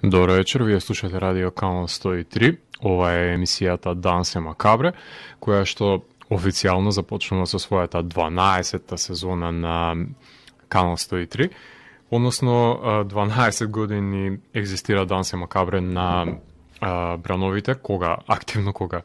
Добро вечер, вие слушате Радио Канал 103. Ова е емисијата Дансе Макабре, која што официјално започнува со својата 12-та сезона на Канал 103. Односно, 12 години екзистира Дансе Макабре на брановите, кога активно, кога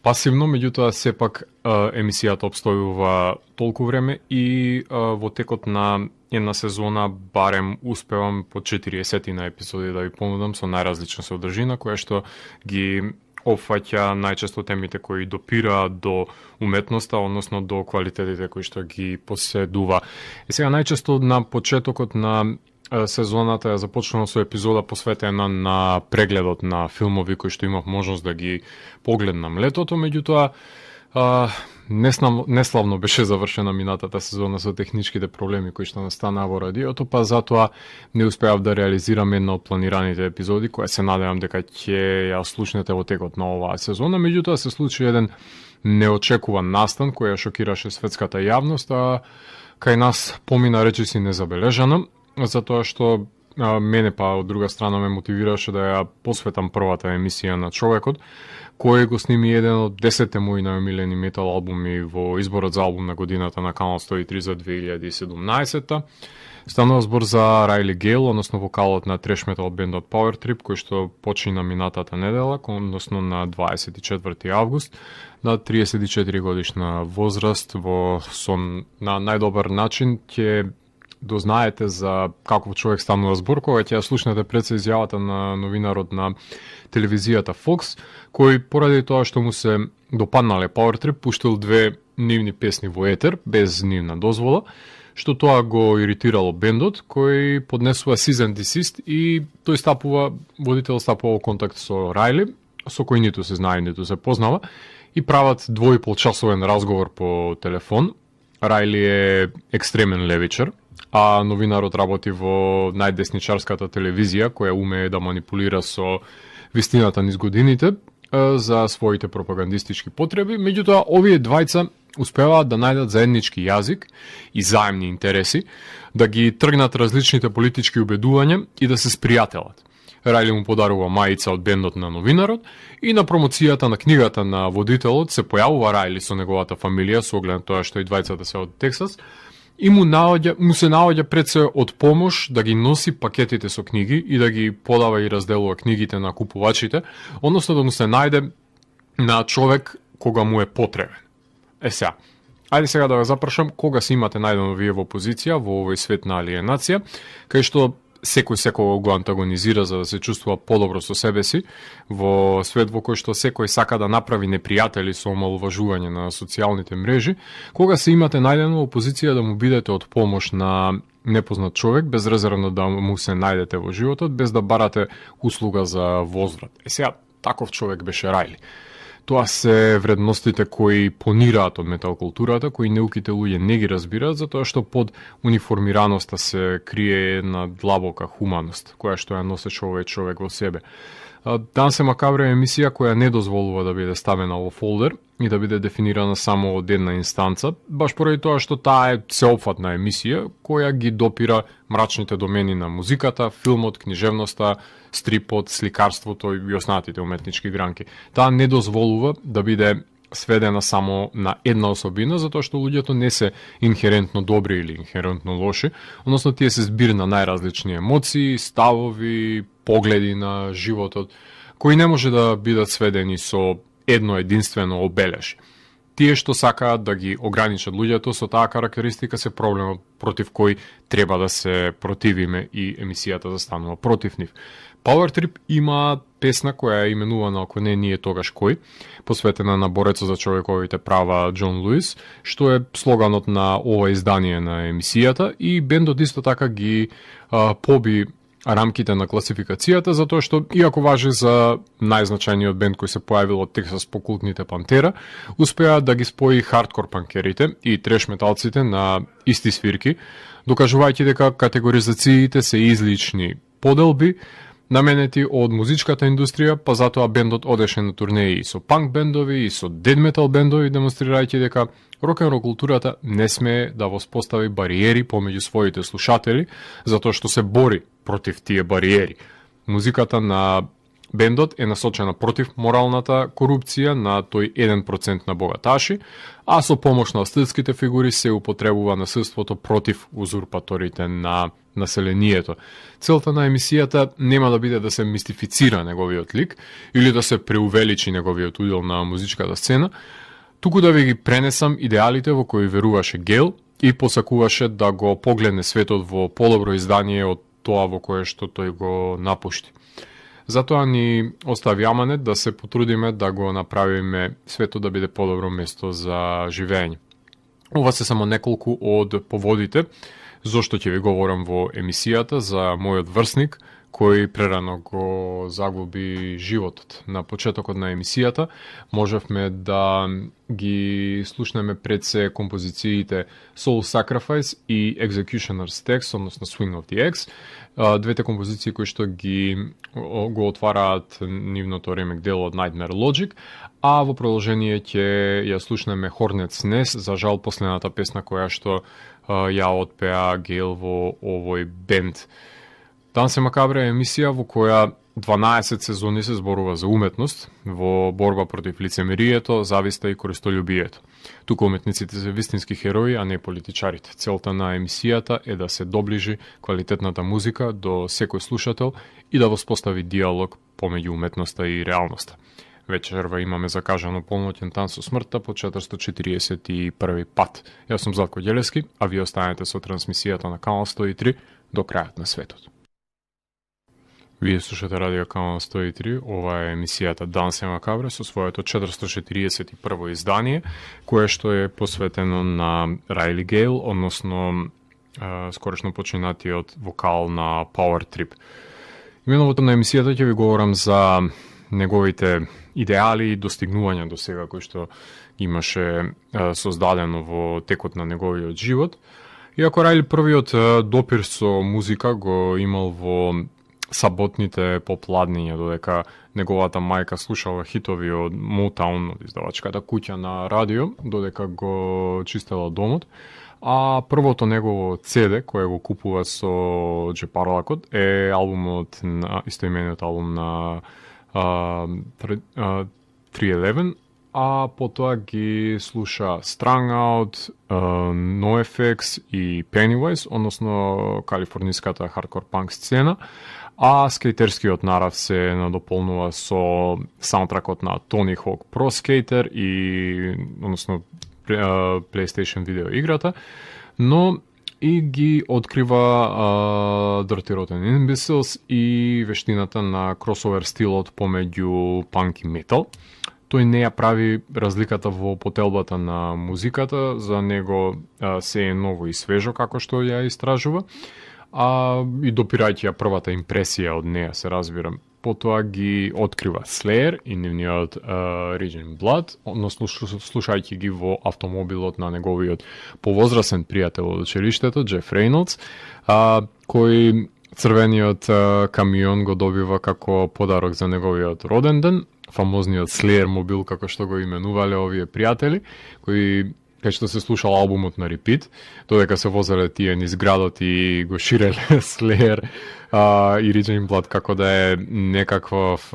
пасивно, меѓутоа сепак емисијата обстојува толку време и во текот на една сезона барем успевам по 40 на епизоди да ви понудам со најразлична содржина, која што ги опфаќа најчесто темите кои допираат до уметноста, односно до квалитетите кои што ги поседува. И сега најчесто на почетокот на сезоната ја започнала со епизода посветена на прегледот на филмови кои што имав можност да ги погледнам летото, меѓутоа неславно беше завршена минатата сезона со техничките проблеми кои што настанаа во радиото, па затоа не успеав да реализирам една од планираните епизоди, која се надевам дека ќе ја слушнете во текот на оваа сезона. Меѓутоа се случи еден неочекуван настан кој ја шокираше светската јавност, а кај нас помина речиси незабележано, затоа што мене па од друга страна ме мотивираше да ја посветам првата емисија на човекот, кој го сними еден од 10 мои најомилени метал албуми во изборот за албум на годината на Канал 103 за 2017-та. Станува збор за Райли Гейл, односно вокалот на треш метал бендот Power Trip, кој што почина минатата недела, односно на 24 август, на 34 годишна возраст, на најдобар начин ќе дознаете за каков човек станува збор, кога ќе ја слушнете пред се изјавата на новинарот на телевизијата Fox, кој поради тоа што му се допаднале Power Trip, пуштил две нивни песни во етер, без нивна дозвола, што тоа го иритирало бендот, кој поднесува cease and desist и тој водител стапува во контакт со Райли, со кој ниту се знае, ниту се познава, и прават 2,5-часовен разговор по телефон. Райли е екстремен левичар, а новинарот работи во најдесничарската телевизија, која умее да манипулира со вистината низ годините за своите пропагандистички потреби. Меѓутоа, овие двајца успеваат да најдат заеднички јазик и заемни интереси, да ги тргнат различните политички убедувања и да се спријателат. Райли му подарува мајица од бендот на новинарот и на промоцијата на книгата на водителот се појавува Райли со неговата фамилија, со оглед на тоа што и двајцата се од Тексас, и му се наоѓа пред се од помош да ги носи пакетите со книги и да ги подава и разделува книгите на купувачите, односно да му се најде на човек кога му е потребен. Сега, ајде сега да го запрашам, кога се имате најдено вие во позиција во овој свет на алиенација, кај што секој секого го антагонизира за да се чувствува подобро со себе си, во свет во кој што секој сака да направи непријатели со омалуважување на социјалните мрежи, кога се имате најдено во позиција да му бидете од помош на непознат човек, безрезервно да му се најдете во животот, без да барате услуга за возврат. Сега, таков човек беше Райли. Тоа се вредностите кои понираат од метал културата, кои неуките луѓе не ги разбираат, затоа што под униформираноста се крие една длабока хуманост, која што ја носеше овој човек во себе. Дансе Макабре е емисија која не дозволува да биде ставена во фолдер и да биде дефинирана само од една инстанца, баш поради тоа што таа е сеопфатна емисија која ги допира мрачните домени на музиката, филмот, книжевноста, стрипот, сликарството и останатите уметнички гранки. Таа не дозволува да биде сведена само на една особина, затоа што луѓето не се инхерентно добри или инхерентно лоши, односно тие се збир на најразлични емоции, ставови, погледи на животот, кои не може да бидат сведени со едно единствено обелешје. Тие што сакаат да ги ограничат луѓето со таа карактеристика се проблемот против кој треба да се противиме и емисијата застанува против нив. Power Trip има песна која е именувана "Ако не ние тогаш кој", посветена на борецот за човековите права Џон Луис, што е слоганот на ова издание на емисијата, и бендот исто така ги поби рамките на класификацијата, затоа што, иако важи за најзначајниот бенд кој се појавил од Тексас по култните Пантера, успеа да ги спои хардкор панкерите и треш металците на исти свирки, докажувајќи дека категоризациите се излични поделби, наменети од музичката индустрија, па затоа бендот одеше на турнеи и со панк бендови и со дед метал бендови, демонстрирајќи дека рок-н-рол културата не смее да воспостави бариери помеѓу своите слушатели, затоа што се бори против тие бариери. Музиката на бендот е насочена против моралната корупција на тој 1% на богаташи, а со помош на стилските фигури се употребува насилството против узурпаторите на населението. Целта на емисијата нема да биде да се мистифицира неговиот лик или да се преувеличи неговиот удел на музичката сцена, туку да ви ги пренесам идеалите во кои веруваше Гейл и посакуваше да го погледне светот во подобро издание од тоа во кое што тој го напушти. Затоа ни остави аманет да се потрудиме да го направиме светот да биде подобро место за живење. Ова се само неколку од поводите зошто ќе ви говорам во емисијата за мојот врсник, кој прерано го загуби животот. На почетокот на емисијата можевме да ги слушнеме пред се композициите Soul Sacrifice и Executioner's Text, односно Swing of the Axe, двете композиции кои што го отвараат нивното ремек дело од Nightmare Logic, а во продолжение ќе ја слушнеме Hornet's Nest, за жал последната песна која што ја отпеа Гейл во овој бенд. Дансе Макабре е емисија во која 12 сезони се зборува за уметност во борба против лицемерието, зависта и користолюбието. Туку уметниците се вистински херои, а не политичарите. Целта на емисијата е да се доближи квалитетната музика до секој слушател и да воспостави диалог помеѓу уметноста и реалноста. Вечерва имаме закажано полноќен тан со смртта по 441 пат. Јас сум Златко Ѓелевски, а ви останете со трансмисијата на Канал 103 до крајот на светот. Вие слушате Радио Канал 103, ова е емисијата Дансе Макабре со своето 441 издание, кое што е посветено на Райли Гейл, односно скорешно починатиот вокал на Power Trip. Именовото на емисијата ќе ви говорам за неговите идеали и достигнувања до сега кои што имаше создадено во текот на неговиот живот. Иако Райли првиот допир со музика го имал во саботните попладниња, додека неговата мајка слушала хитови од Motown, од издавачката куќа на радио, додека го чистела домот. А првото негово CD, кое го купува со джепарлакот, е албумот на истоимениот албум на 311, а потоа ги слуша Strung Out, NoFX и Pennywise, односно калифорниската хардкор панк сцена, а скейтерскиот нарав се надополнува со саундтракот на Tony Hawk Pro Skater и односно PlayStation видео играта, но и ги открива Dirty Rotten Imbeciles и вештината на кросовер стилот помеѓу панк и метал. Тој не ја прави разликата во потелбата на музиката, за него се е ново и свежо како што ја истражува, и допирајќи ја првата импресија од неја, се разбирам. Потоа ги открива Slayer и нивниот Raging Blood, односно слушајќи ги во автомобилот на неговиот повозрасен пријател од училиштето, Джеф Рейнолдс, кој црвениот камион го добива како подарок за неговиот роден ден, фамозниот Slayer мобил, како што го именувале овие пријатели, кои кај што се слушал албумот на репит, додека се возеле тие низ градот и го ширеле Slayer и Raging Blood како да е некаков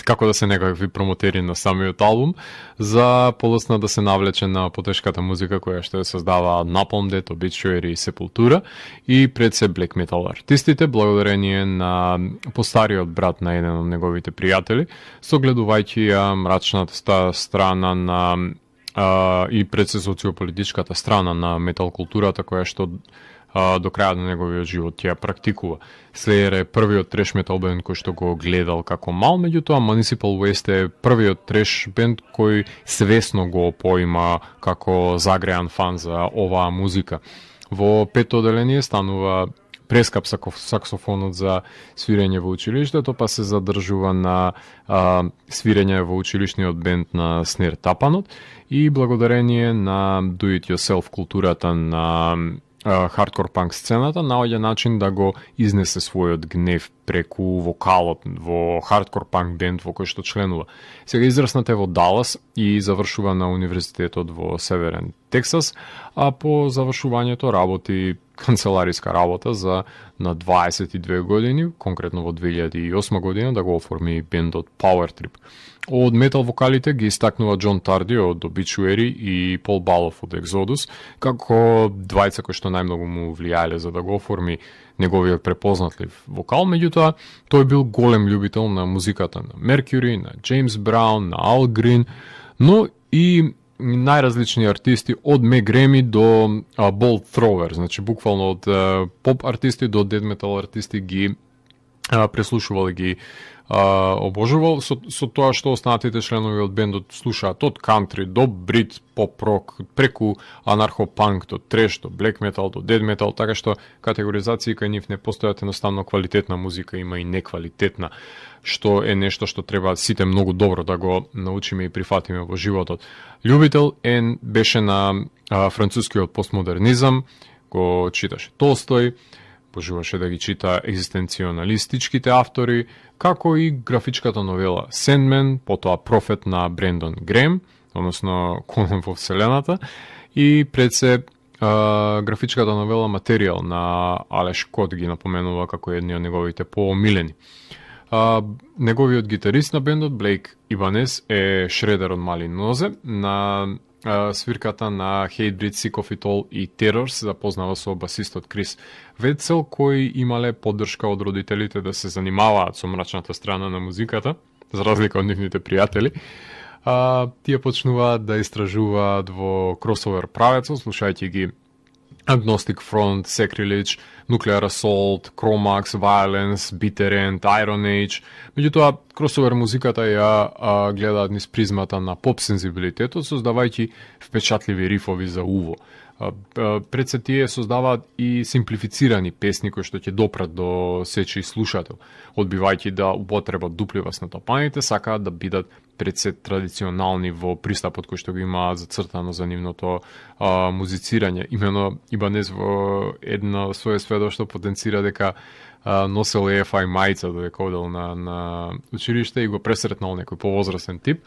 како да се некакви промотери на самиот албум, за полесно да се навлече на потешката музика која што ја создава Napalm Death, Obituary и Sepultura и пред се Black Metal артистите, благодарение на постариот брат на еден од неговите пријатели, согледувајќи ја мрачната страна на и пред се социополитичката страна на метал културата која што до крајот на неговиот живот ја практикува. Slayer е првиот треш метал бенд кој што го гледал како мал, меѓутоа Municipal Waste е првиот треш бенд кој свесно го поима како загреан фан за оваа музика. Во пето оделение станува прескап саксофонот за свирење во училиштето, па се задржува на свирење во училишниот бенд на Снер Тапанот и благодарение на do it yourself културата на хардкор панк сцената наоѓа начин да го изнесе својот гнев преку вокалот во хардкор панк бенд во кој што членува. Сега израснат е во Далас и завршува на универзитетот во Северен Тексас, а по завршувањето работи канцелариска работа за на 22 години, конкретно во 2008 година, да го оформи бендот Power Trip. Од метал вокалите ги истакнува Џон Тарди од Obituary и Пол Балов од Exodus, како двајца кои што најмногу му влијаеле за да го оформи неговиот препознатлив вокал, меѓутоа тој бил голем љубител на музиката на Mercury, на Джеймс Браун, на Ал Грин, но и најразлични артисти од Мег Реми до Bolt Thrower, значи буквално од поп артисти до дед метал артисти ги преслушувал и ги обожувал со тоа што останатите членови од бендот слушаат од кантри до брит, поп рок, преку анархопанк до треш, до блек метал, до дед метал, така што категоризации кај нив не постојат едноставно квалитетна музика, има и неквалитетна, што е нешто што треба сите многу добро да го научиме и прифатиме во животот. Љубител беше на францускиот постмодернизам, го читаше Толстој, поживаше да ги чита екзистенционалистичките автори, како и графичката новела Сендмен, потоа Профет на Брендон Грем, односно Конон во Вселената, и пред се графичката новела Материјал на Алеш Кот ги напоменува како едни од неговите поомилени. Неговиот гитарист на бендот, Блейк Ибанес, е шредер од Мали Нозе, на свирката на Hatebreed, Sick of It All и Terrors запознава со басистот Крис Ветцел, кои имале поддршка од родителите да се занимаваат со мрачната страна на музиката, за разлика од нивните пријатели. Тие почнуваат да истражуваат во кросовер правецот, слушајќи ги Agnostic Front, Sacrilege, Nuclear Assault, Chromax, Violence, Bitter End, Iron Age. Меѓутоа, кросовер музиката ја гледаат низ призмата на поп сензибилитетот, создавајќи впечатливи рифови за уво. Пред се тие создаваат и симплифицирани песни кои што ќе допрат до сечи слушател, одбивајќи да употребат дуплива снатопаните, сакаат да бидат пред се традиционални во пристапот кој што го имаат зацртано за нивното музицирање. Имено Ибанез во едно свое сведоштво потенцира дека носел EFI мајца додека одел на училиште и го пресретнал некој повозрастен тип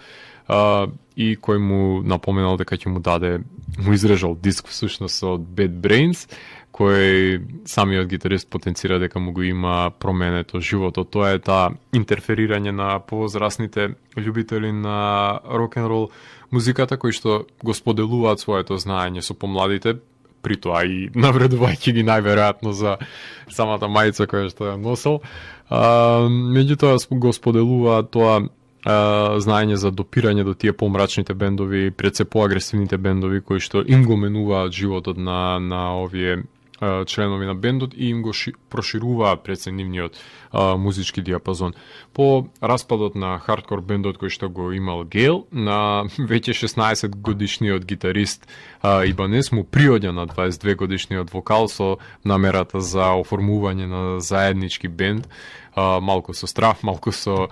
и кој му напоменал дека ќе му изрежал диск всушност од Bad Brains, кој самиот гитарист потенцира дека му го има променето животот. Тоа е таа интерферирање на повозрастните љубители на рок-н-рол музиката, кои што го споделуваат своето знаење со помладите, при тоа и навредувајќи ги најверојатно за самата мајца која што ја носел. Меѓутоа го споделуваат тоа знаење за допирање до тие помрачните бендови, пред се поагресивните бендови кои што им го менуваат животот на овие членови на бендот и им го прошируваат пред се нивниот музички диапазон. По распадот на хардкор бендот кој што го имал Гейл, на веќе 16 годишниот гитарист Ибанес му приоѓа на 22 годишниот вокал со намерата за оформување на заеднички бенд, малку со страв, малку со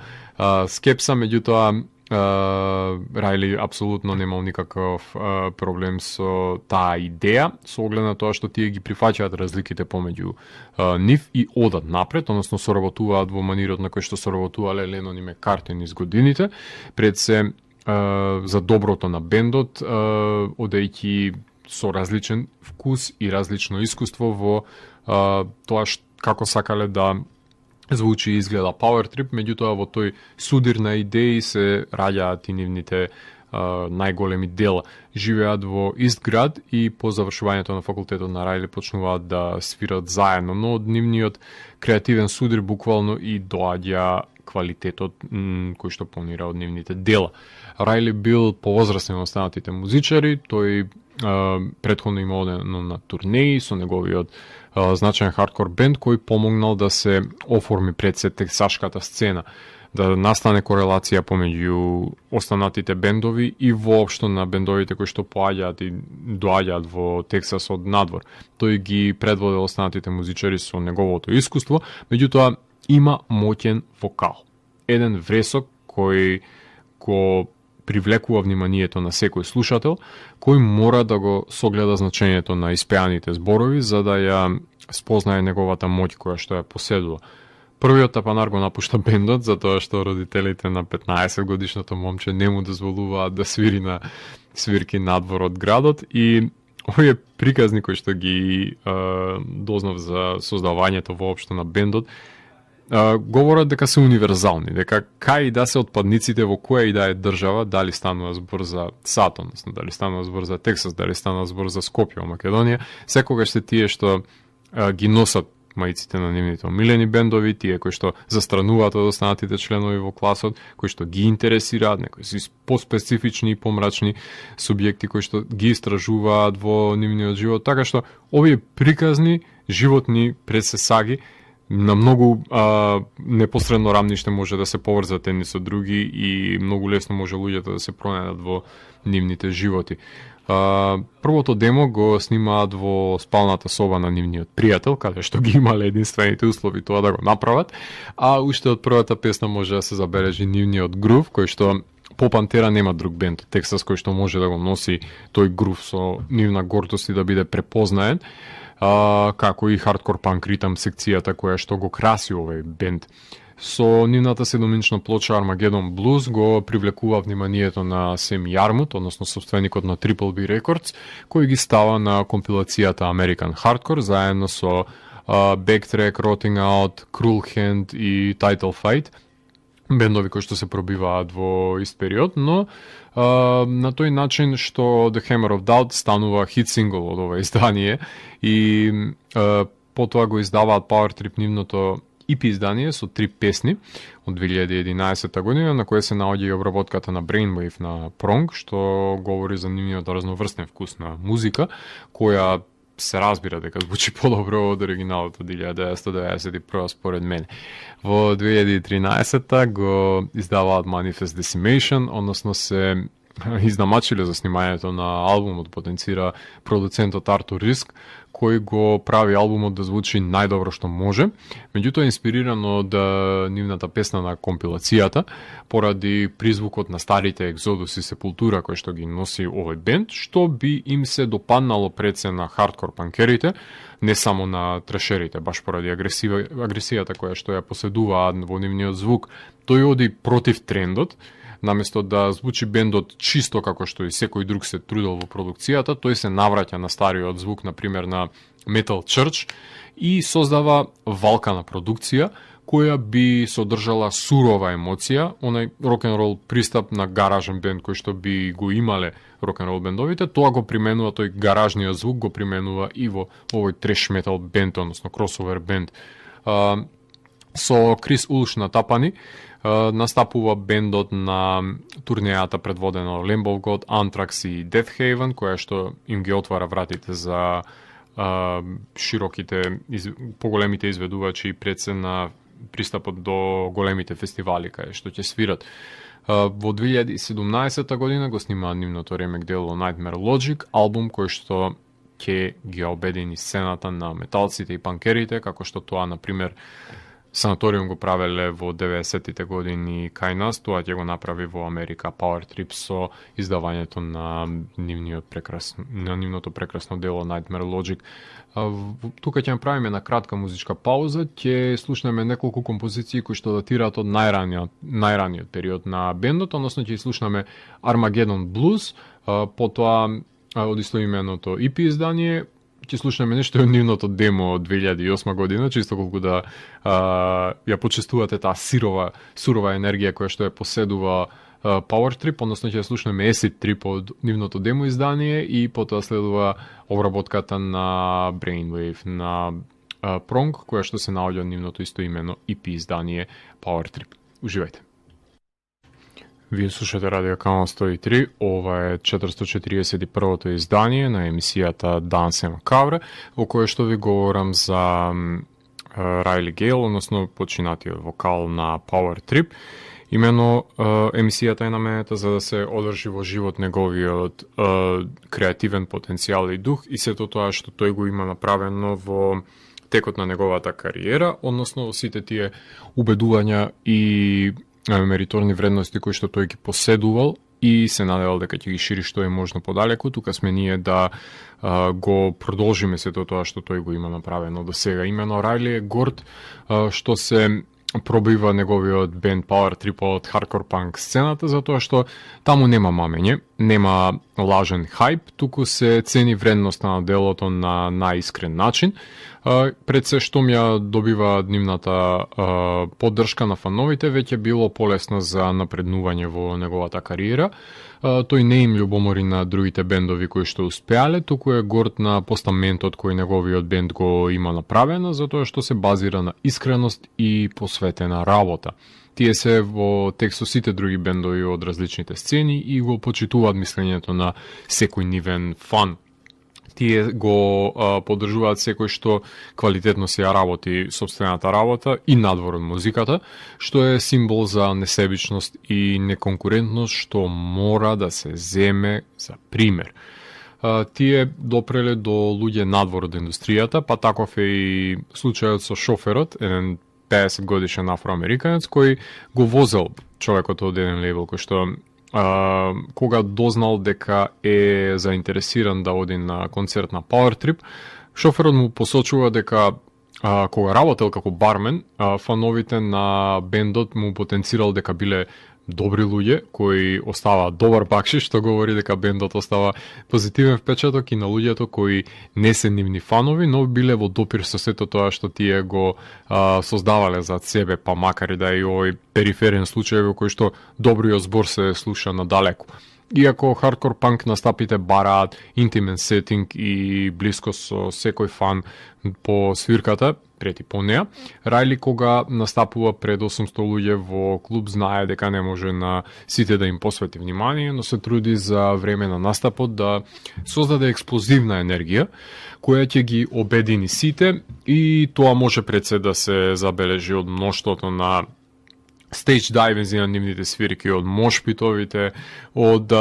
скепса, меѓутоа Рајли апсолутно немал никаков проблем со таа идеја, со оглед на тоа што тие ги прифаќаат разликите помеѓу нив и одат напред, односно соработуваат во манирот на кој што соработувале Ленон и Маккартни низ годините, пред се за доброто на бендот, одејќи со различен вкус и различно искуство во тоа како сакале да звучи и изгледа Power Trip, меѓутоа во тој судир на идеи се раѓаат и нивните најголеми дела. Живеат во ист град и по завршувањето на факултетот на Рајли почнуваат да свират заедно, но од нивниот креативен судир буквално и доаѓа квалитетот кој што планира од нивните дела. Рајли бил повозрастен од останатите музичари, тој претходно имал на турнеи со неговиот значаен хардкор бенд кој помогнал да се оформи пред се тексашката сцена, да настане корелација помеѓу останатите бендови и воопшто на бендовите кои што поаѓаат и доаѓаат во Тексас од надвор. Тој ги предводел останатите музичари со неговото искуство, меѓутоа има моќен вокал. Еден вресок кој го привлекува вниманието на секој слушател, кој мора да го согледа значењето на испеаните зборови за да ја спознае неговата моќ која што ја поседува. Првиот тапанар го напушта бендот затоа што родителите на 15 годишното момче не му дозволуваат да свири на свирки надвор од градот и овие приказни кои што ги дознав за создавањето воопшто на бендот говорат дека се универзални, дека кај да се отпадниците во која и да е држава, дали станува збор за САД, односно дали станува збор за Тексас, дали станува збор за Скопје во Македонија, секогаш се тие што ги носат маиците на нивните омилени бендови, тие кои што застрануваат од останатите членови во класот, кои што ги интересираат, некои си поспецифични и помрачни субјекти кои што ги истражуваат во нивниот живот, така што овие приказни животни пресесаги на многу непосредно рамниште може да се поврзат едни со други и многу лесно може луѓето да се пронајдат во нивните животи. Првото демо го снимаат во спалната соба на нивниот пријател, каде што ги имале единствените услови тоа да го направат, а уште од првата песна може да се забележи нивниот грув, кој што по Пантера нема друг бенд од Тексас кој што може да го носи тој грув со нивна гордост и да биде препознаен, како и хардкор панк ритам секцијата која што го краси овој бенд. Со нивната 7-инчна плоча Armageddon Blues го привлекува вниманието на Сем Јармут, односно собственикот на Triple B Records, кој ги става на компилацијата American Hardcore заедно со Backtrack, Rotting Out, Cruel Hand и Title Fight, бендови кои што се пробиваат во ист период, но на тој начин што The Hammer of Doubt станува хит сингл од ова издание и потоа го издаваат Power Trip нивното EP издание со 3 песни од 2011 година, на која се наоѓа и обработката на Brainwave на Prong, што говори за нивниот разноврстен вкус на музика, која се разбира дека звучи подобро од оригиналот од 1991 според мене. Во 2013 го издаваат Manifest Decimation, односно се изнамачиле за снимањето на албумот, потенцира продуцентот Артур Риск, кој го прави албумот да звучи најдобро што може, меѓутоа инспириран од нивната песна на компилацијата, поради призвукот на старите Exodus и Sepultura кој што ги носи овој бенд, што би им се допаднало пред се на хардкор панкерите, не само на трешерите, баш поради агресијата која што ја поседуваат во нивниот звук, тој оди против трендот. Наместо да звучи бендот чисто како што и секој друг се трудел во продукцијата, тој се навраќа на стариот звук, например на Metal Church, и создава валкана продукција која би содржала сурова емоција, онај рок-н-рол пристап на гаражен бенд кој што би го имале рок-н-рол бендовите, тоа го применува, тој гаражниот звук го применува и во овој треш метал бенд, односно кросовер бенд. Со Крис Улш на тапани настапува бендот на турнејата предводена од Lamb of God, Anthrax и Deathhaven, која што им ги отвара вратите за широките, поголемите изведувачи пред се на пристапот до големите фестивали кај што ќе свират. Во 2017 година го снимаа нивното ремек дело Nightmare Logic, албум кој што ќе ги обедини сцената на металците и панкерите, како што тоа, например, Санаториум го правеле во 90-тите години кај нас, тоа ќе го направи во Америка Power Trip со издавањето на нивното прекрасно дело Nightmare Logic. Тука ќе направиме на кратка музичка пауза, ќе слушнеме неколку композиции кои што датираат од најраниот период на бендот, односно ќе слушнеме Armageddon Blues, потоа од истоименото EP издание, ќе слушнеме нешто од нивното демо од 2008 година, чисто колку да ја почестувате таа сурова енергија која што ја поседува Power Trip, односно ќе слушнеме Acid Trip од нивното демо издание и потоа следува обработката на Brainwave на Prong, која што се наоѓа од нивното истоимено EP издание Power Trip. Уживајте. Вие слушате Радио Канал 103, ова е 441-то издание на емисијата Dance and Cover, во кое што ви говорам за Райли Гейл, односно починатиот вокал на Power Trip. Имено емисијата е наменета за да се одржи во живот неговиот креативен потенцијал и дух и сето тоа што тој го има направено во текот на неговата кариера, односно сите тие убедувања и мериторни вредности кои што тој ги поседувал и се надевал дека ќе ги шири што е можно подалеку. Тука сме ние да го продолжиме сето тоа што тој го има направено до сега. Имено Райли е горд што се пробива неговиот бенд Power Trip од hardcore punk сцената, затоа што таму нема мамење, нема лажен хајп, туку се цени вредноста на делото на најискрен начин. Пред се што ја добива нивната поддршка на фановите, веќе било полесно за напреднување во неговата кариера. Тој не им љубомори на другите бендови кои што успеале, туку е горд на постаментот кој неговиот бенд го има направено, затоа што се базира на искреност и посветена работа. Тие се во текст со сите други бендови од различните сцени и го почитуваат мислењето на секој нивен фан. Тие го поддржуваат секој што квалитетно се ја работи сопствената работа и надвор од музиката, што е символ за несебичност и неконкурентност што мора да се земе за пример. Тие допреле до луѓе надвор од индустријата, па таков е и случајот со шоферот, еден 50 годишен афроамериканец кој го возел човекот од еден лейбл кој што кога дознал дека е заинтересиран да оди на концерт на Power Trip, шоферот му посочува дека кога работел како бармен, фановите на бендот му потенцирал дека биле добри луѓе кои оставаат добар бакшиш, што говори дека бендот остава позитивен впечаток и на луѓето кои не се нивни фанови, но биле во допир со сето тоа што тие го создавале за себе, па макар и да е овој периферен случај во кој што добриот збор се слуша надалеку. Иако хардкор панк настапите бараат интимен сетинг и блиско со секој фан по свирката, прети по неа, Райли кога настапува пред 800 луѓе во клуб знае дека не може на сите да им посвети внимание, но се труди за време на настапот да создаде експлозивна енергија која ќе ги обедини сите и тоа може пред се да се забележи од мноштвото на стейдж дайвинзи на нивните свирки, од мошпитовите, од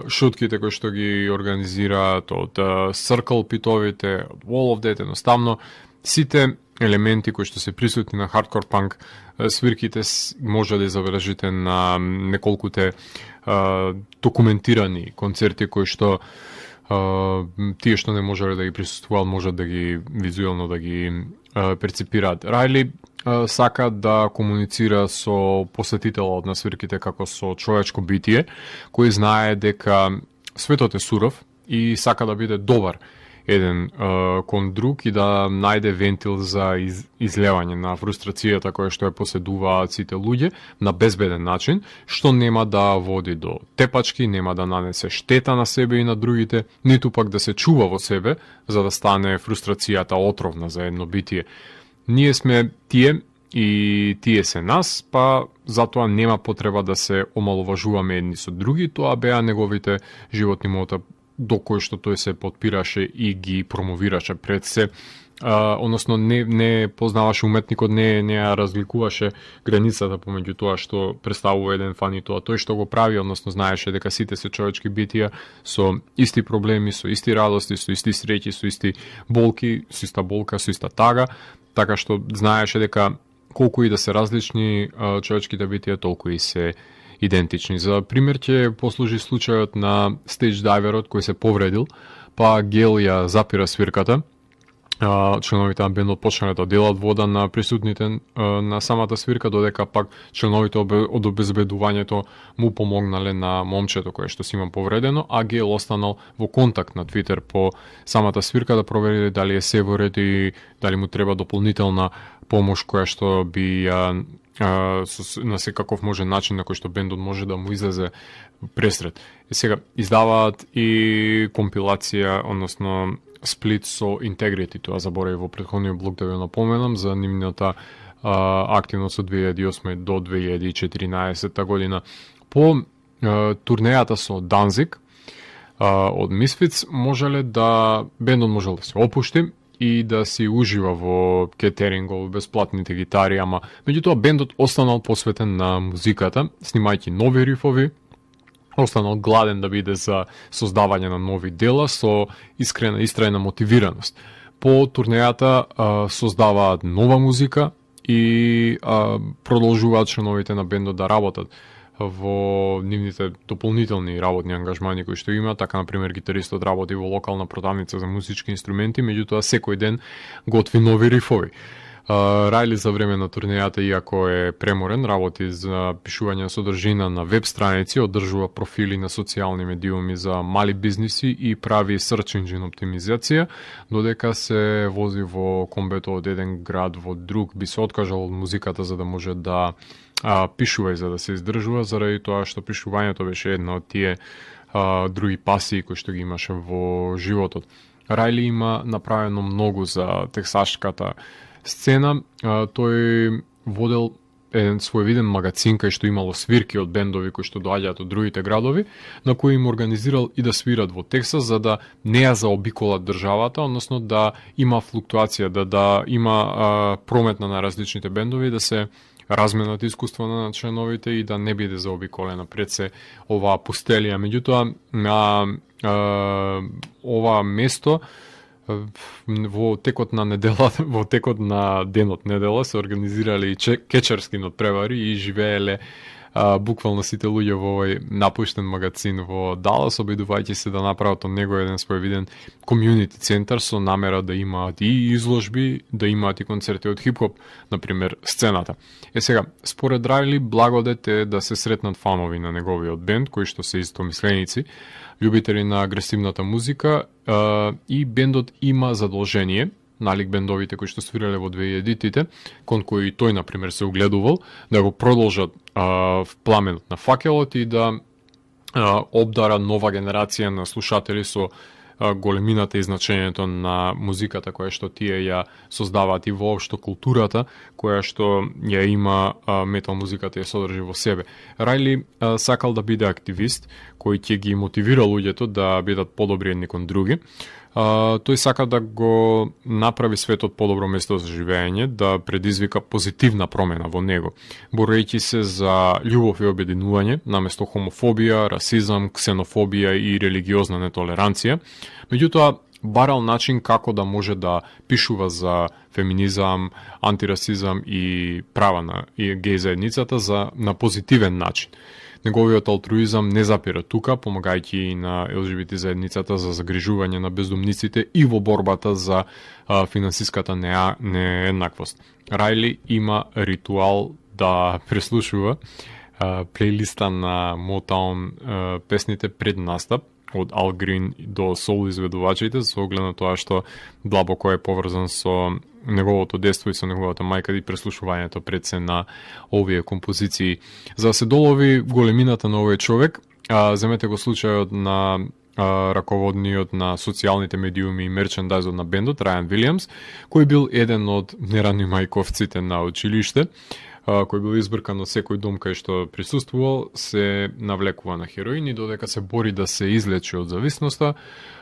шутките кои што ги организираат, од circle питовите, од wall of death, едноставно сите елементи кои што се присутни на хардкор панк свирките може да забележите на неколкуте документирани концерти кои што тие што не можеле да ги присуствуваат можат да ги визуелно да ги перципираат. Райли сака да комуницира со посетителот на свирките како со човечко битие, кој знае дека светот е суров и сака да биде добар еден кон друг и да најде вентил за излевање на фрустрацијата која што ја поседуваат сите луѓе на безбеден начин, што нема да води до тепачки, нема да нанесе штета на себе и на другите, ниту пак да се чува во себе за да стане фрустрацијата отровна за едно битие. Ние сме тие и тие се нас, па затоа нема потреба да се омаловажуваме едни со други, тоа беа неговите животни мота до кој што тој се подпираше и ги промовираше пред се, односно не познаваше уметникот, не ја разликуваше границата помеѓу тоа што представува еден фан и тоа тој што го прави, односно знаеше дека сите се човечки битија со исти проблеми, со исти радости, со исти среќи, со исти болки, со иста болка, со иста тага, така што знаеше дека колку и да се различни човечките битија, толку и се идентични. За пример ќе послужи случајот на стейдж дайверот кој се повредил, па гел ја запира свирката. Членовите на бендот почнале да делат вода на присутните на самата свирка, додека пак членовите од обезбедувањето му помогнале на момчето кое што си има повредено, а гел останал во контакт на Твитер по самата свирка да провери дали е се во ред и дали му треба дополнителна помош која што би на секаков може начин на кој што бендот може да му излезе пресред. Сега издаваат и компилација, односно сплит со Integrity, тоа заборави во претходниот блог да ве напоменам за нивната активност од 2008 до 2014 година. По турнејата со Данзиг од Misfits можеле да бендот можел да се опушти и да си ужива во кетерингов, бесплатните гитари, ама меѓутоа бендот останал посветен на музиката, снимајќи нови рифови, останал гладен да биде за создавање на нови дела со искрена истрајна мотивираност. По турнејата создаваат нова музика и продолжуваат членовите на бендот да работат во нивните дополнителни работни ангажмани кои што има, така например гитаристот работи во локална продавница за музички инструменти, меѓутоа секој ден готви нови рифови. Рајли за време на турнејата, иако е преморен, работи за пишување на содржина на веб страници, одржува профили на социјални медиуми за мали бизниси и прави search engine оптимизација, додека се вози во комбето од еден град во друг, би се откажал од музиката за да може да пишува и за да се издржува, заради тоа што пишувањето беше една од тие други пасии кои што ги имаше во животот. Рајли има направено многу за тексашката сцена. Тој водел еден своевиден магазин кај што имало свирки од бендови кои што доаѓаат од другите градови, на кои им организирал и да свират во Тексас за да не ја заобиколат државата, односно да има флуктуација, да има промет на различните бендови, да се разменат искуства на членовите и да не биде заобиколена пред се оваа пустелија. Меѓутоа, ова место во текот на неделата, во текот на денот недела се организирали кечарски надпревари и живееле буквално сите луѓе во овој напуштен магазин во Далас, обидувајќи се да направат од него еден своевиден комјунити центар со намера да имаат и изложби, да имаат и концерти од хип-хоп, например, сцената. Сега, според Рајли, благодет е да се сретнат фанови на неговиот бенд, кои што се истомисленици, љубители на агресивната музика, и бендот има задолжение, налик бендовите кои што свирале во 2000-тите, кон кои тој, например, се угледувал, да го продолжат пламенот на факелот и да обдара нова генерација на слушатели со големината и значењето на музиката која што тие ја создаваат и воопшто културата која што ја има метал музиката ја содржи во себе. Рајли сакал да биде активист кој ќе ги мотивира луѓето да бидат подобри едни кон други. Тој сака да го направи светот подобро место за живење, да предизвика позитивна промена во него, борејќи се за љубов и обединување, наместо хомофобија, расизам, ксенофобија и религиозна нетолеранција. Меѓутоа, барал начин како да може да пишува за феминизам, антирасизам и права на геј заедницата на позитивен начин. Неговиот алтруизам не запира тука, помагајќи и на ЛГБТ заедницата за загрижување на бездомниците и во борбата за финансиската нееднаквост. Рајли има ритуал да преслушува плейлиста на Motown песните пред настап, од Ал Грин до сол изведувачите, со оглед на тоа што длабоко е поврзан со неговото детство и со неговата мајка и преслушувањето пред се на овие композиции. За да се долови големината на овој човек, земете го случајот на раководниот на социјалните медиуми и мерчендайзот на бендот, Рајан Вилијамс, кој бил еден од неранимајковците на училиште, кој бил избркан од секој дом кај што присуствувал, се навлекува на хероин и додека се бори да се излечи од зависноста,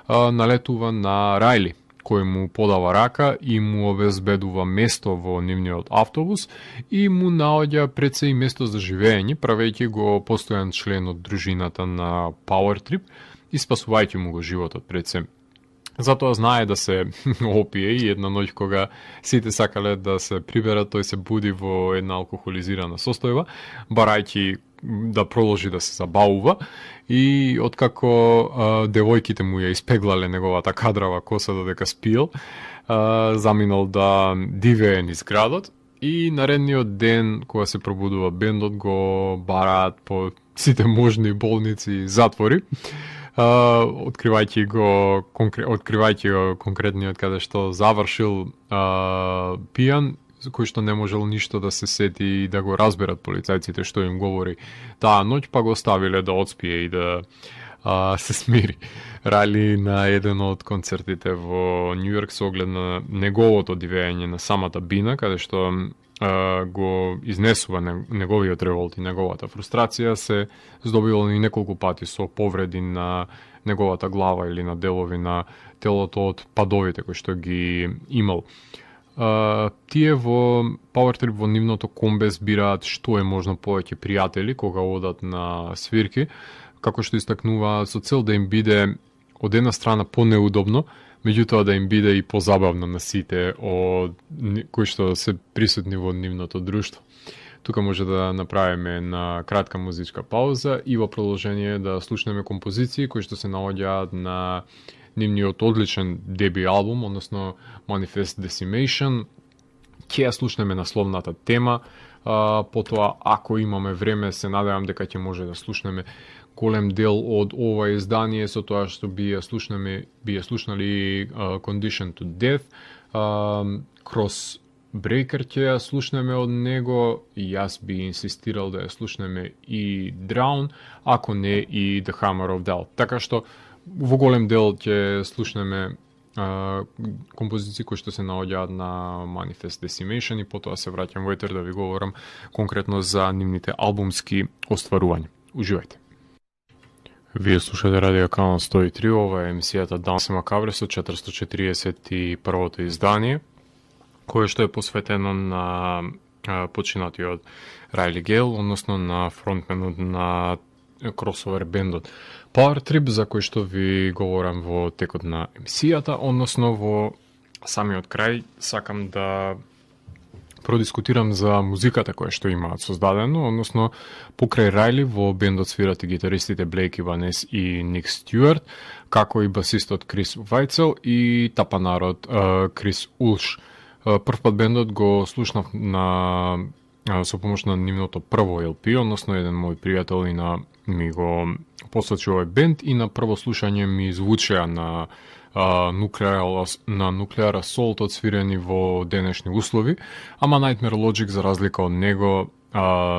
налетува на Рајли, кој му подава рака и му обезбедува место во нивниот автобус и му наоѓа пред се и место за живење, правејќи го постојан член од дружината на Power Trip и спасувајќи му го животот пред се. Затоа знае да се опие и една ноќ кога сите сакале да се приберат, тој се буди во една алкохолизирана состојба, барајќи да продолжи да се забавува и откако девојките му ја испеглале неговата кадрава коса додека спиел, заминал да дивее низ градот и наредниот ден кога се пробудува бендот го бараат по сите можни болници и затвори, откривајќи го конкретниот каде што завршил пијан, кој што не можел ништо да се сети и да го разберат полицајците што им говори таа ноќ, па го оставиле да отспие и да се смири. Рајли на еден од концертите во Њујорк со оглед на неговото дивење на самата бина, каде што го изнесува неговиот револт и неговата фрустрација, се здобивал и неколку пати со повреди на неговата глава или на делови на телото од падовите кои што ги имал. Тие во Power Trip во нивното комбе збираат што е можно повеќе пријатели кога одат на свирки, како што истакнуваат со цел да им биде од една страна понеудобно, меѓутоа да им биде и позабавно на сите кои што се присутни во нивното друштво. Тука може да направиме една кратка музичка пауза и во продолжение да слушнеме композиции кои што се наоѓаат на нивниот одличен деби албум, односно Manifest Decimation. Ќе ја слушнеме насловната тема, потоа ако имаме време се надевам дека ќе може да слушнеме голем дел од ова издание со тоа што би ја слушнали Condition to Death, Cross Breaker ќе ја слушнеме од него и јас би инсистирал да ја слушнеме и Drown, ако не и The Hammer of Doubt. Така што во голем дел ќе слушнеме композиции кои што се наоѓаат на Manifest Decimation и потоа се враќам во етер да ви говорам конкретно за нивните албумски остварувања. Уживајте. Вие слушате Радио Канал 103, ова е емисијата Данс Макабре со 441-то издание, кое што е посветено на починатиот Райли Гейл, односно на фронтменот на кросовер бендот Power Trip, за кој што ви говорам во текот на емисијата, односно во самиот крај сакам да продискутирам за музиката која што имаат создадено, односно покрај Райли во бендот свират и гитаристите Блейк Иванес и Ник Стюарт, како и басистот Крис Вајцел и тапанарот Крис Улш. Првпат бендот го слушнав со помош на нивното прво LP, односно еден мој пријател и ми го посочи овој бенд и на прво слушање ми звучеа на Nuclear Assault одсвирени во денешни услови, ама Nightmare Logic за разлика од него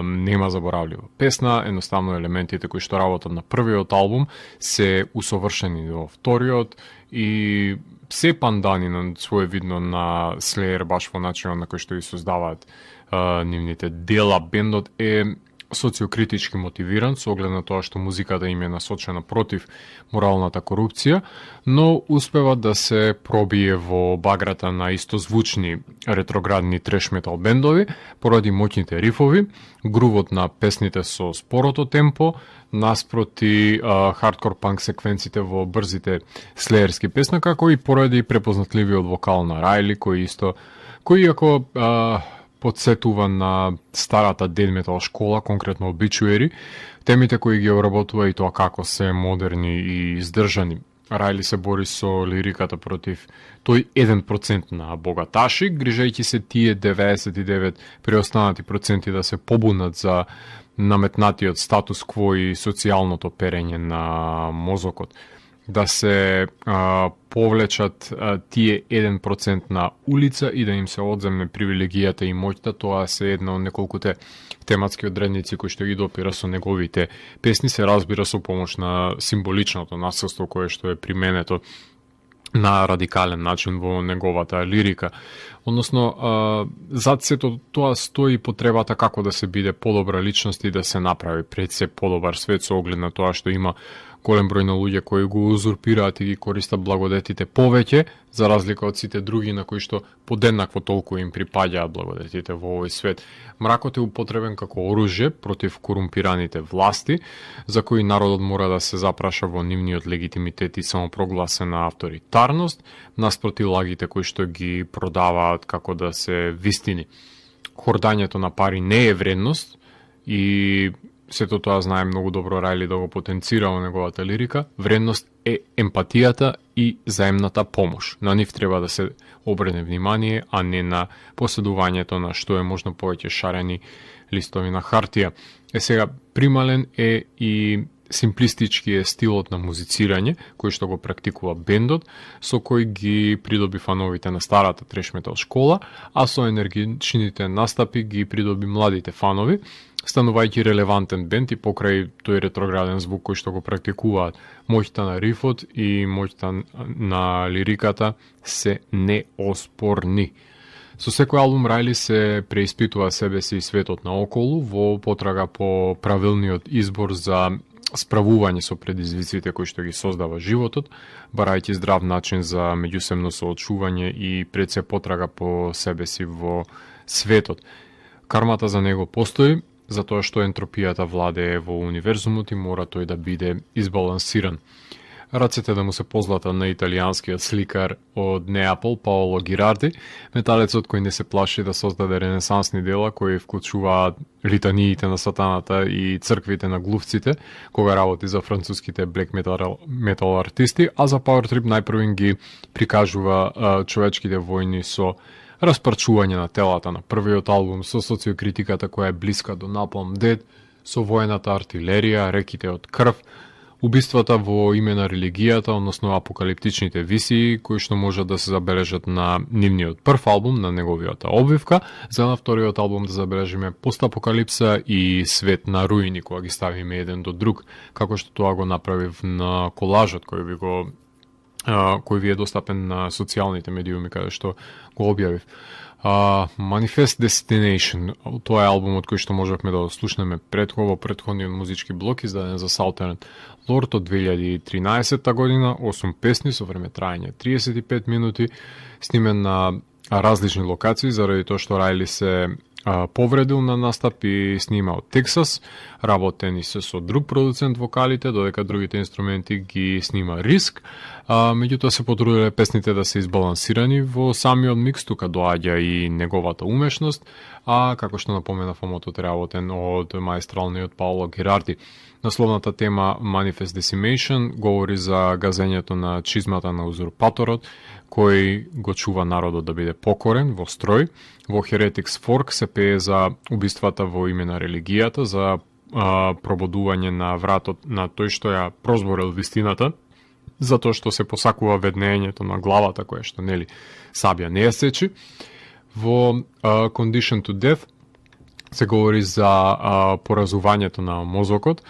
нема заборавлива песна, едноставно елементите кои што работат на првиот албум се усовршени во вториот и се пандани на своевидно на Slayer баш во начинот на кој што ги создаваат нивните дела. Бендот е социокритички мотивиран со оглед на тоа што музиката им е насочена против моралната корупција, но успева да се пробие во баграта на истозвучни ретроградни треш метал бендови поради моќните рифови, грувот на песните со спорото темпо, наспроти хардкор панк секвенците во брзите слеерски песна, како и поради препознатливиот вокал на Райли, кој иако подсетува на старата дед метал школа, конкретно Obituary, темите кои ги обработува и тоа како се модерни и издржани. Райли се бори со лириката против тој 1% на богаташи, грижајќи се тие 99 преостанати проценти да се побунат за наметнатиот статус кво и социјалното перење на мозокот. Да се повлечат тие 1% на улица и да им се одземне привилегијата и моќта, тоа се една од неколкуте тематски одредници кои што ги допира со неговите песни, се разбира со помош на символичното насилство кое што е применето на радикален начин во неговата лирика. Односно, зад сето тоа стои потребата како да се биде подобра личност и да се направи пред се подобар свет со оглед на тоа што има голем број на луѓе кои го узурпираат и ги користат благодетите повеќе, за разлика од сите други на кои што подеднакво толку им припаѓаат благодетите во овој свет. Мракот е употребен како оружје против корумпираните власти, за кои народот мора да се запраша во нивниот легитимитет и самопрогласена авторитарност, наспроти лагите кои што ги продаваат како да се вистини. Хордањето на пари не е вредност и сето тоа знае многу добро Райли да го потенцира во неговата лирика. Вредност е емпатијата и заемната помош. На нив треба да се обрене внимание, а не на поседувањето на што е можно повеќе шарени листови на хартија. Сега, примален е и симплистички е стилот на музицирање, кој што го практикува бендот, со кој ги придоби фановите на старата треш метал школа, а со енергичните настапи ги придоби младите фанови, станувајќи релевантен бенд и покрај тој ретрограден звук кој што го практикуваат. Моќта на рифот и моќта на лириката се неоспорни. Со секој албум Райли се преиспитува себе си и светот наоколу во потрага по правилниот избор за справување со предизвиците кои што ги создава животот, барајќи здрав начин за меѓусебно соочување и пред се потрага по себе си во светот. Кармата за него постои, затоа што ентропијата владее во универзумот и мора тој да биде избалансиран. Рацете да му се позлата на италијанскиот сликар од Неапол, Паоло Гирарди, металецот кој не се плаши да создаде ренесансни дела кои вклучуваат литаниите на сатаната и црквите на глувците, кога работи за француските black metal артисти, а за Power Trip најпрвен ги прикажува човечките војни со распарчување на телата на првиот албум, со социокритиката која е блиска до Napalm Death, со воената артилерија, реките од крв, убиствата во име на религијата, односно апокалиптичните висии, кои што можат да се забележат на нивниот прв албум, на неговиот обвивка, за на вториот албум да забележиме постапокалипса и свет на руини, кога ги ставиме еден до друг, како што тоа го направив на колажот кој ви е достапен на социјалните медиуми, каде што го објавив. Manifest Destination, тоа е албумот кој што можевме да слушнеме претходниот музички блок, издаден за Southern Lord од 2013 година, 8 песни со време трајање 35 минути, снимен на различни локации, заради тоа што Райли се повредил на настап и снима од Тексас, работени се со друг продуцент вокалите, додека другите инструменти ги снима Риск. Меѓутоа се потрудиле песните да се избалансирани во самиот микс, тука доаѓа и неговата умешност, а како што напоменав, омотот е работен од маестралниот Паоло Гирарди. Насловната тема Manifest Decimation говори за газењето на чизмата на узурпаторот, кој го чува народот да биде покорен во строј. Во Heretics Fork се пее за убиствата во име на религијата, за пробудување на вратот на тој што ја прозборил вистината, затоа што се посакува веднењето на главата, која што нели сабја не ја сечи. Во Condition to Death се говори за поразувањето на мозокот,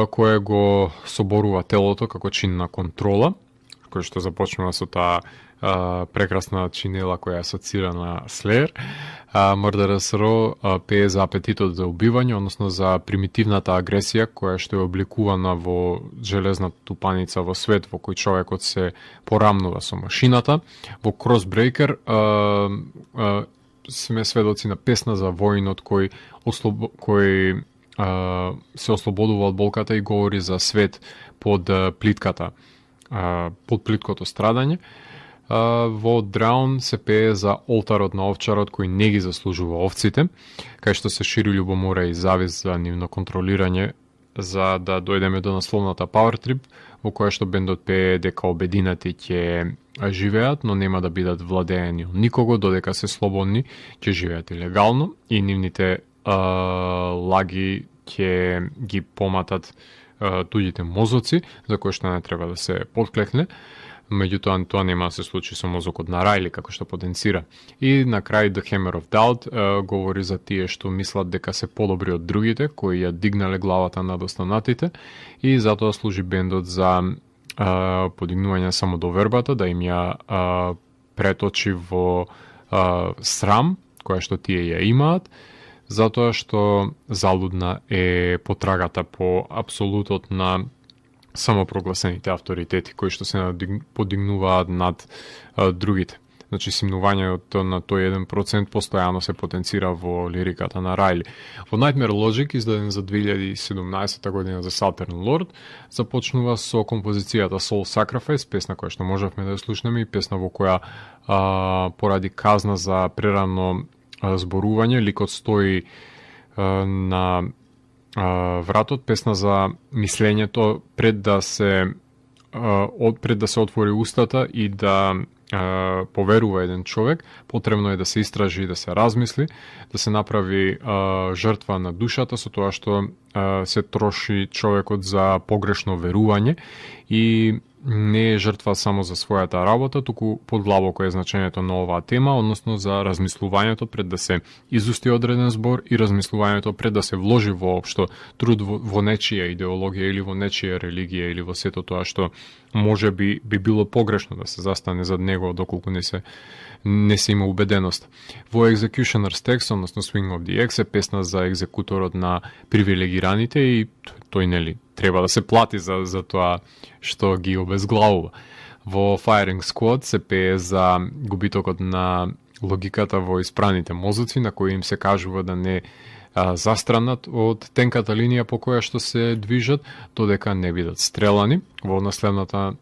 кое го соборува телото како чин на контрола, кој што започнува со таа прекрасна чинела која е асоцира на Slayer. Murderous Row пее за апетитот за убивање, односно за примитивната агресија која што е обликувана во железната тупаница во свет во кој човекот се порамнува со машината. Во Crossbreaker сме сведоци на песна за воинот кој се ослободува од болката и говори за свет под плитката, под плиткото страдање. Во Drown се пее за олтарот на овчарот кој не ги заслужува овците, кај што се шири љубомора и завист за нивно контролирање, за да дојдеме до насловната Power Trip, во која што бендот пее дека обединати ќе живеат, но нема да бидат владеени од никого, додека се слободни, ќе живеат и легално и нивните лаги ќе ги поматат туѓите мозоци, за кои што не треба да се подклекне. Меѓутоа, тоа нема да се случи со мозокот на Райли, како што потенцира. И на крај The Hammer of Doubt говори за тие што мислат дека се подобри од другите, кои ја дигнале главата над останатите, и затоа служи бендот за подигнување самодовербата, да им ја преточи во срам, која што тие ја имаат, затоа што залудна е потрагата по апсолутот на самопрогласените авторитети кои што се подигнуваат над другите. Значи, симнувањето на тој 1% постојано се потенцира во лириката на Райли. Во Nightmare Logic, издаден за 2017 година за Southern Lord, започнува со композицијата Soul Sacrifice, песна која што можевме да ја слушнеме и песна во која поради казна за прерано зборување, ликот стои на вратот, песна за мислењето пред да се отвори устата и да поверува еден човек, потребно е да се истражи и да се размисли, да се направи жртва на душата со тоа што се троши човекот за погрешно верување и не е жртва само за својата работа, туку подглабоко е значењето на оваа тема, односно за размислувањето пред да се изусти одреден збор и размислувањето пред да се вложи воопшто труд во нечија идеологија или во нечија религија или во сето тоа што може би било погрешно да се застане зад него доколку не се има убеденост. Во Executioner's Text, односно Swing of the Axe, е песна за екзекуторот на привилегираните и тој нели треба да се плати за тоа што ги обезглавува. Во Firing Squad се пее за губитокот на логиката во испраните мозоци, на кои им се кажува да не застранат од тенката линија по која што се движат, додека не бидат стрелани. Во насловната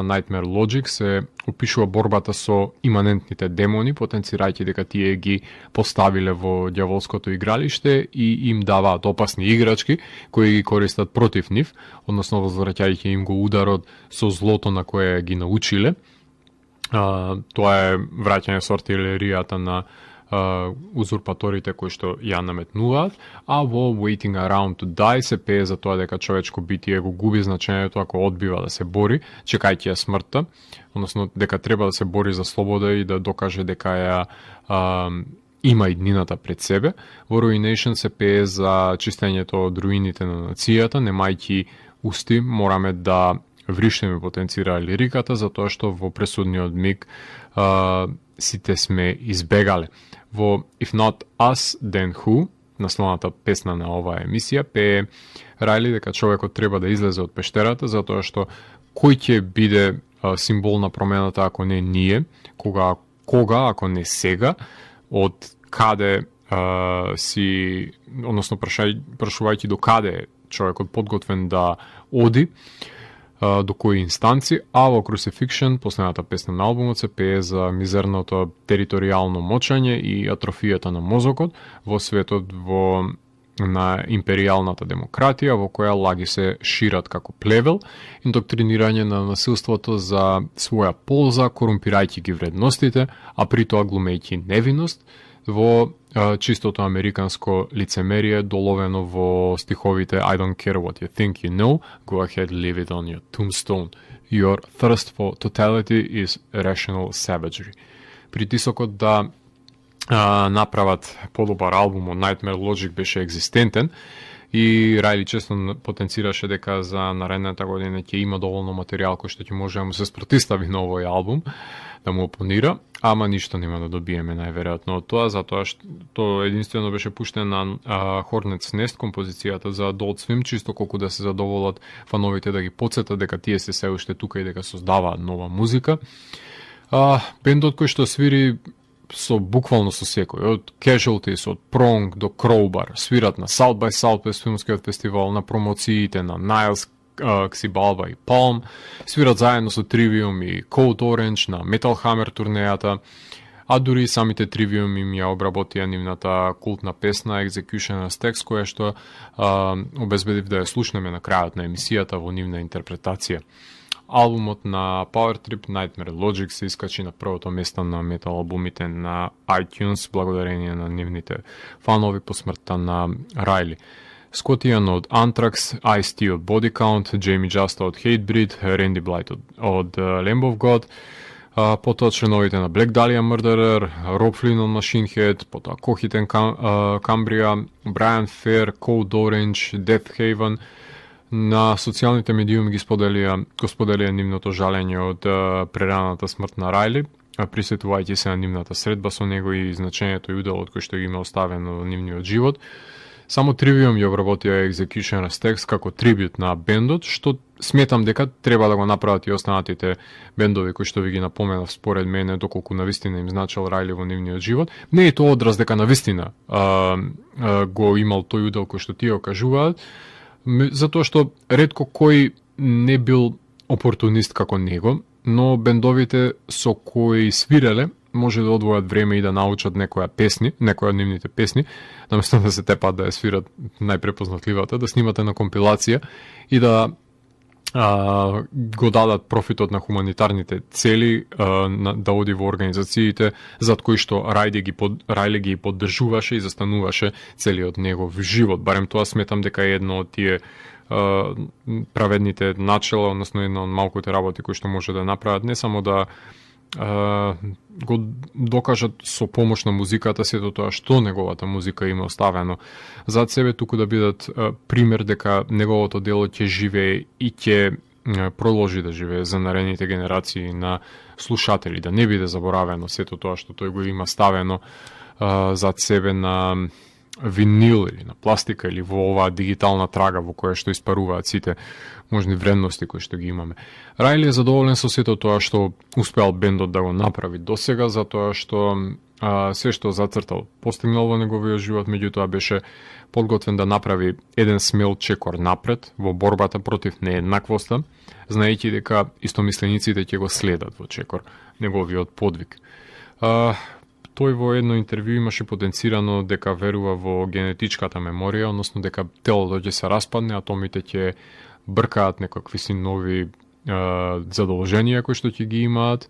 Nightmare Logic се опишува борбата со иманентните демони, потенцирајќи дека тие ги поставиле во ѓаволското игралиште и им даваат опасни играчки кои ги користат против нив, односно возвраќајќи им го ударот со злото на кое ги научиле. Тоа е враќање со артилеријата на узурпаторите кои што ја наметнуваат, а во Waiting Around to Die се пее за тоа дека човечко битие го губи значењето ако одбива да се бори, чекајќи ја смртта, односно дека треба да се бори за слобода и да докаже дека ја има иднината пред себе. Во Ruination се пее за чистењето од руините на нацијата, немајќи усти, мораме да вриштеме, потенцира лириката, затоа што во пресудниот миг сите сме избегале. Во If Not Us, Then Who, насловната песна на оваа емисија, пее Рајли дека човекот треба да излезе од пештерата, затоа што кој ќе биде символ на промената ако не ние, кога ако не сега, од каде односно прашувајќи до каде е човекот подготвен да оди, до кои инстанци, а во Crucifixion, последната песна на албумот, се пее за мизерното територијално мочање и атрофијата на мозокот во светот на империјалната демократија, во која лаги се шират како плевел, индоктринирање на насилството за своја полза, корумпирајќи ги вредностите, а при тоа глумејќи невиност, во чистото американско лицемерие доловено во стиховите I don't care what you think you know, go ahead leave it on your tombstone. Your thirst for totality is rational savagery. Притисокот да направат подобар албум од Nightmare Logic беше екзистентен и Рајли често потенцираше дека за наредната година ќе има доволно материјал кој што ќе може да му се спротистави на овој албум, да му опонира, ама ништо нема да добиеме најверојатно од тоа, затоа што единствено беше пуштена Hornet's Nest композицијата за Adult Swim, чисто колку да се задоволат фановите да ги потсетат дека тие се уште тука и дека создаваат нова музика. Бендот кој што свири буквално со секој, од Casualties, од Prong до Crowbar, свират на South by Southwest филмскиот фестивал, на промоциите на Niles, Xibalba и Palm, свират заедно со Trivium и Code Orange на Metal Hammer турнејата, а дури самите Trivium им ја обработија нивната култна песна Execution as Text, која што обезбедив да ја слушнеме на крајот на емисијата во нивна интерпретација. Албумот на Power Trip Nightmare Logic се искачи на првото место на метал албумите на iTunes благодарение на нивните фанови по смртта на Рајли. Scott Ian од Anthrax, Ice-T од Body Count, Jamie Justa од Hatebreed, Randy Blythe од Lamb of God, потоа членовите на Black Dahlia Murderer, Rob Flynn од Machine Head, потоа Coheed and Cambria, Brian Fair, Code Orange, Death Haven. На социјалните медиуми го споделија нивното жалење од прераната смрт на Рајли, присетувајќи се на нивната средба со него и значењето и уделот кој што ги има оставено во нивниот живот. Само Trivium ја обработија Execution as Text како трибют на бендот, што сметам дека треба да го направат и останатите бендови кои што ви ги напоменав според мене, доколку навистина им значел Рајли во нивниот живот. Не е тоа одраз дека навистина го имал тој удел кој што тие окажуваат, затоа што ретко кој не бил опортунист како него, но бендовите со кои свиреле може да одвојат време и да научат некоја од нивните песни, наместо да се тепат да ја свират најпрепознатливата, да снимате на компилација и да го дадат профитот на хуманитарните цели, да оди во организациите зад кои што Рајли ги поддржуваше и застануваше целиот негов живот. Барем тоа сметам дека е едно од тие праведните начела, односно една од малкуте работи кои што може да направат, не само да го докажат со помош на музиката сето тоа што неговата музика има оставено зад себе, туку да бидат пример дека неговото дело ќе живее и ќе продолжи да живее за наредните генерации на слушатели, да не биде заборавено сето тоа што тој го има ставено зад себе на винил или на пластика или во оваа дигитална трага во која што испаруваат сите можни вредности кои што ги имаме. Рајли е задоволен со сето тоа што успеал бендот да го направи досега, затоа што се што зацртал постигнал во неговиот живот, меѓутоа беше подготвен да направи еден смел чекор напред во борбата против нееднаквоста, знаејќи дека истомислениците ќе го следат во чекор неговиот подвиг. Тој во едно интервју имаше потенцирано дека верува во генетичката меморија, односно дека телото ќе се распадне, атомите ќе бркаат некакви си нови задолженија кои што ќе ги имаат.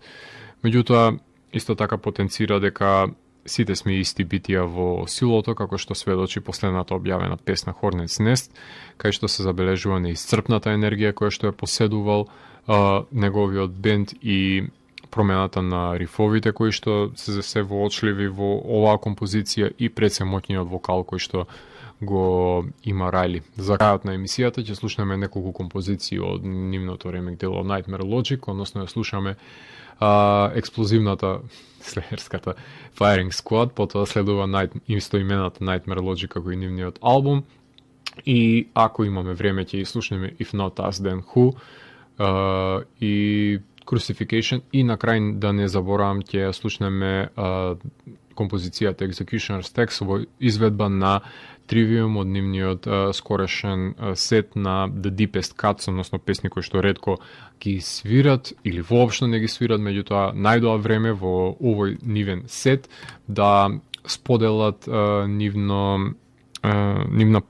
Меѓутоа, исто така потенцира дека сите сме исти битија во силото, како што сведочи последната објавена песна Hornet's Nest, кај што се забележува неисцрпната енергија која што ја поседувал неговиот бенд и промената на рифовите кои што се воочливи во оваа композиција и пред се моќниот вокал кој што го има Рајли. За крајот на емисијата ќе слушнеме неколку композиции од нивното ремек дело Nightmare Logic, односно ја слушаме експлозивната слеерската Firing Squad, потоа следува истоимената Nightmare Logic како и нивниот албум, и ако имаме време ќе слушнеме If Not Us Then Who и Crucifixion, и на крај да не заборавам ќе слушнеме композицијата Executioner's Text во изведба на Trivium од нивниот скорешен сет на The Deepest Cuts, односно песни кои што ретко ги свират или воопшто не ги свират, меѓутоа најдоа време во овој нивен сет да споделат нивна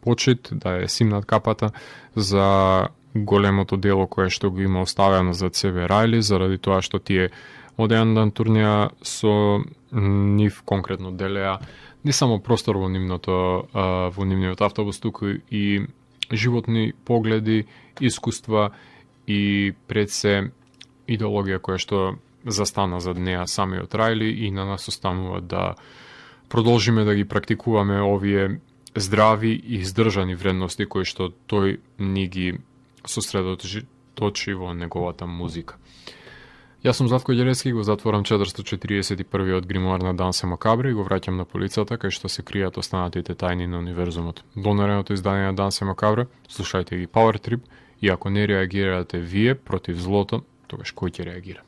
почит, да ја симнат капата за големото дело кое што го има оставено за себе Рајли, заради тоа што тие од еден дан турнеа со нив конкретно делеа не само простор во нивниот автобус, туку и животни погледи, искуства и пред се идеологија која што застана зад неа самиот Рајли, и на нас останува да продолжиме да ги практикуваме овие здрави и издржани вредности кои што тој ни ги сосредоточи во неговата музика. Јас сум Завко Ѓелески, го затворам 441-иот гримуар на Дансе Макабре и го враќам на полицата, кај што се кријат останатите тајни на универзумот. До наредното издание на Дансе Макабре, слушајте ги Power Trip, и ако не реагирате вие против злото, тогаш кој ќе реагира?